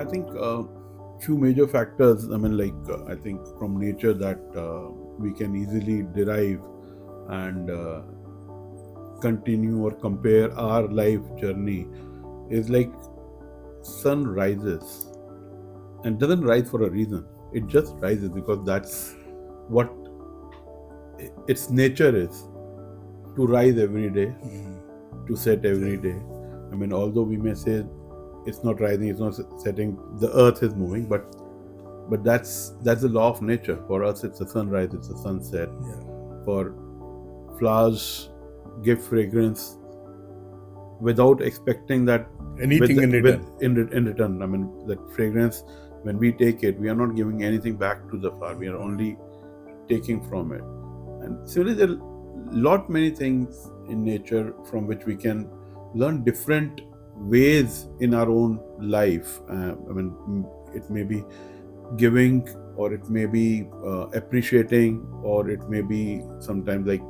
I think few major factors. I think from nature that we can easily derive and continue or compare our life journey is like sun rises and doesn't rise for a reason. It just rises because that's what its nature is, to rise every day, to set every day. Although we may say it's not rising, it's not setting, the earth is moving, but that's the law of nature. For us, it's a sunrise, it's a sunset. Yeah. For flowers give fragrance without expecting that Anything in return. in return. That fragrance, when we take it, we are not giving anything back to the flower. We are only taking from it. And similarly, there are many things in nature from which we can learn different ways in our own life. It may be giving, or it may be appreciating, or it may be sometimes like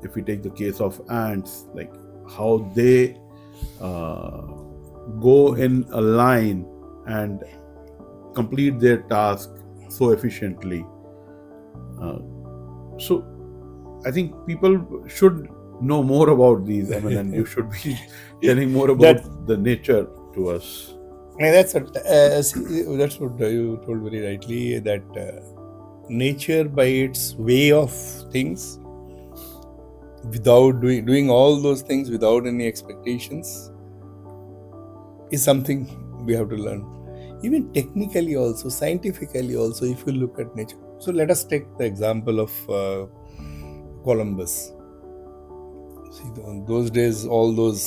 if we take the case of ants, like how they go in a line and complete their task so efficiently. So I think people should know more about these. And you should be telling more about the nature to us. That's what you told very rightly, that nature by its way of things, without doing all those things without any expectations, is something we have to learn. Even technically also, scientifically also, if you look at nature. So let us take the example of Columbus. See, in those days, all those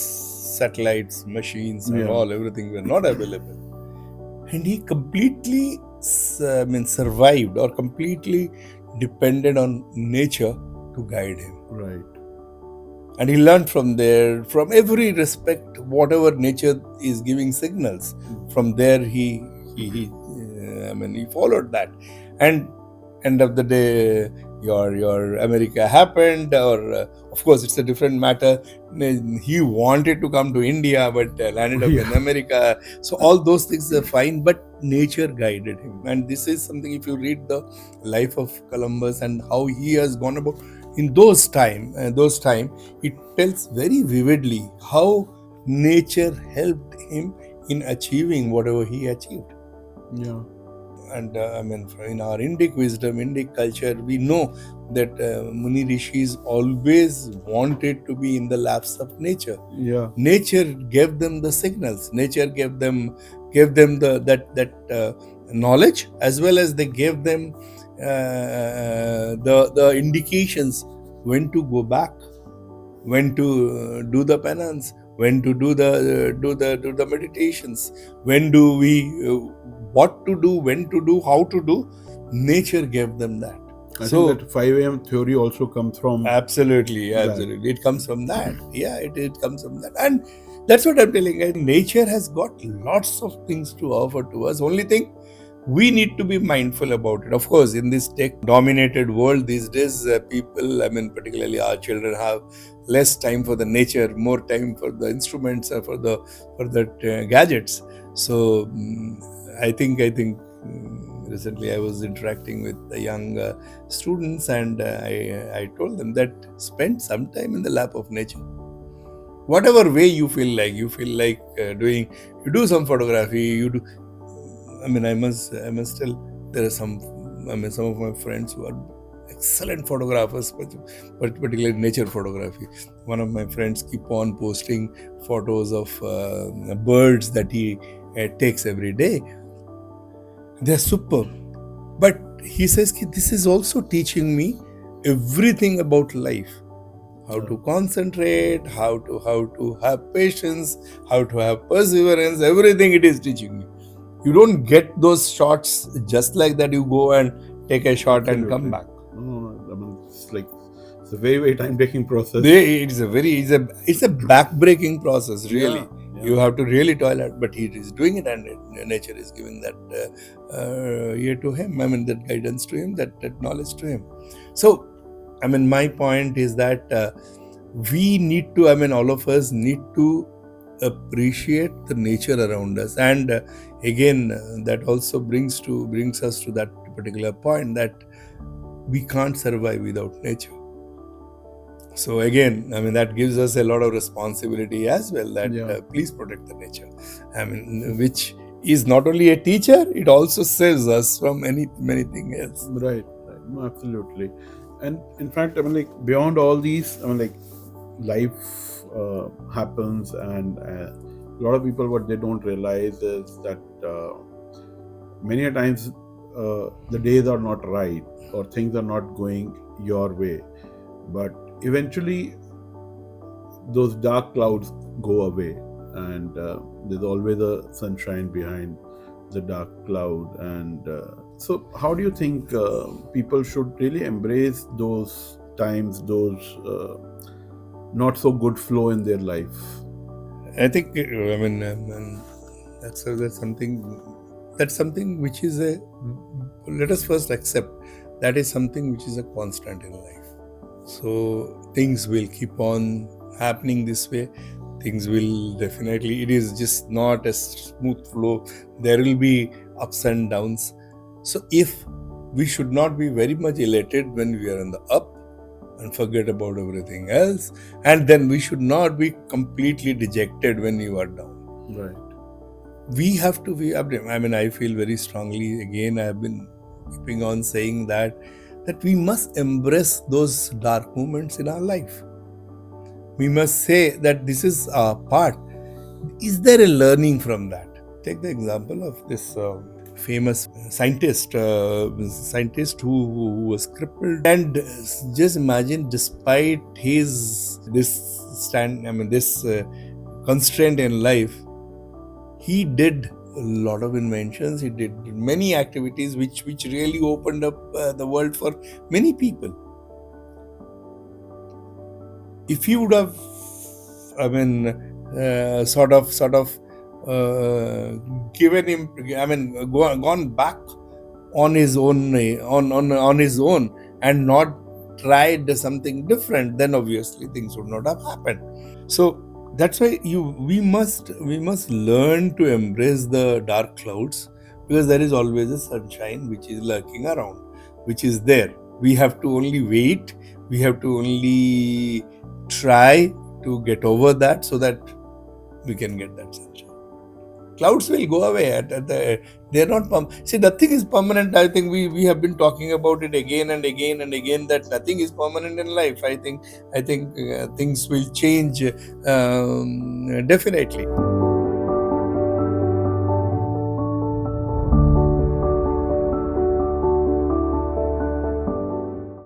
satellites, machines, and everything were not available. And he completely survived, or completely depended on nature to guide him. Right. And he learned from there, from every respect, whatever nature is giving signals. From there, he followed that. And end of the day, your America happened, or of course it's a different matter. He wanted to come to India, but landed up in America. So all those things are fine, but nature guided him. And this is something, if you read the life of Columbus and how he has gone about in those time, it tells very vividly how nature helped him in achieving whatever he achieved. Yeah. And in our Indic wisdom, Indic culture, we know that Muni Rishis always wanted to be in the laps of nature. Yeah. Nature gave them the signals. Nature gave them that knowledge, as well as they gave them the indications when to go back, when to do the penance, when to do the meditations, when do we what to do, when to do, how to do. Nature gave them that. I think that 5 a.m. theory also comes from absolutely. It comes from that. Yeah, it comes from that. And that's what I'm telling you. Nature has got lots of things to offer to us. Only thing, we need to be mindful about it. Of course, in this tech-dominated world these days, people, particularly our children, have less time for the nature, more time for the instruments, for the gadgets. So I think recently I was interacting with the young students, and I told them that spend some time in the lap of nature. Whatever way you feel like doing, you do some photography, you do. I must tell, there are some of my friends who are excellent photographers, particularly nature photography. One of my friends keep on posting photos of birds that he takes every day. They're superb. But he says, this is also teaching me everything about life. How to concentrate, how to have patience, how to have perseverance, everything it is teaching me. You don't get those shots just like that. You go and take a shot and come back. No, it's a very, very time-taking process. It's a back-breaking process, really. Yeah. You have to really toil at, but he is doing it, and nature is giving that ear to him. That guidance to him, that knowledge to him. So, my point is that we need to, all of us need to appreciate the nature around us. And again, that also brings us to that particular point that we can't survive without nature. So again, I mean, that gives us a lot of responsibility as well, that Yeah. please protect the nature. I mean, which is not only a teacher, it also saves us from many things else. Right, right. No, absolutely. And in fact, I mean, like beyond all these, I mean, like life happens, and a lot of people, what they don't realize is that many a times the days are not right, or things are not going your way, but eventually those dark clouds go away, and there's always a sunshine behind the dark cloud. And so how do you think people should really embrace those times, those not so good flow in their life? I think, I mean, that's something which is a, let us first accept that is something which is a constant in life. So things will keep on happening this way. Things will definitely, it is just not a smooth flow. There will be ups and downs. So if we should not be very much elated when we are in the up and forget about everything else, and then we should not be completely dejected when you are down. Right. We have to be, I mean, I feel very strongly, again, I have been keeping on saying that we must embrace those dark moments in our life. We must say that this is our part. Is there a learning from that? Take the example of this famous scientist who was crippled, and just imagine, despite his this constraint in life, he did a lot of inventions. He did many activities which really opened up the world for many people. If he would have, I mean, sort of given him, I mean, gone back on his own, on his own, and not tried something different, then obviously things would not have happened. So that's why we must learn to embrace the dark clouds, because there is always a sunshine which is lurking around, which is there. We have to only wait. We have to only try to get over that, so that we can get that sunshine. Clouds will go away they're not see, nothing is permanent. I think we have been talking about it again and again and again, that nothing is permanent in life. I think things will change, definitely.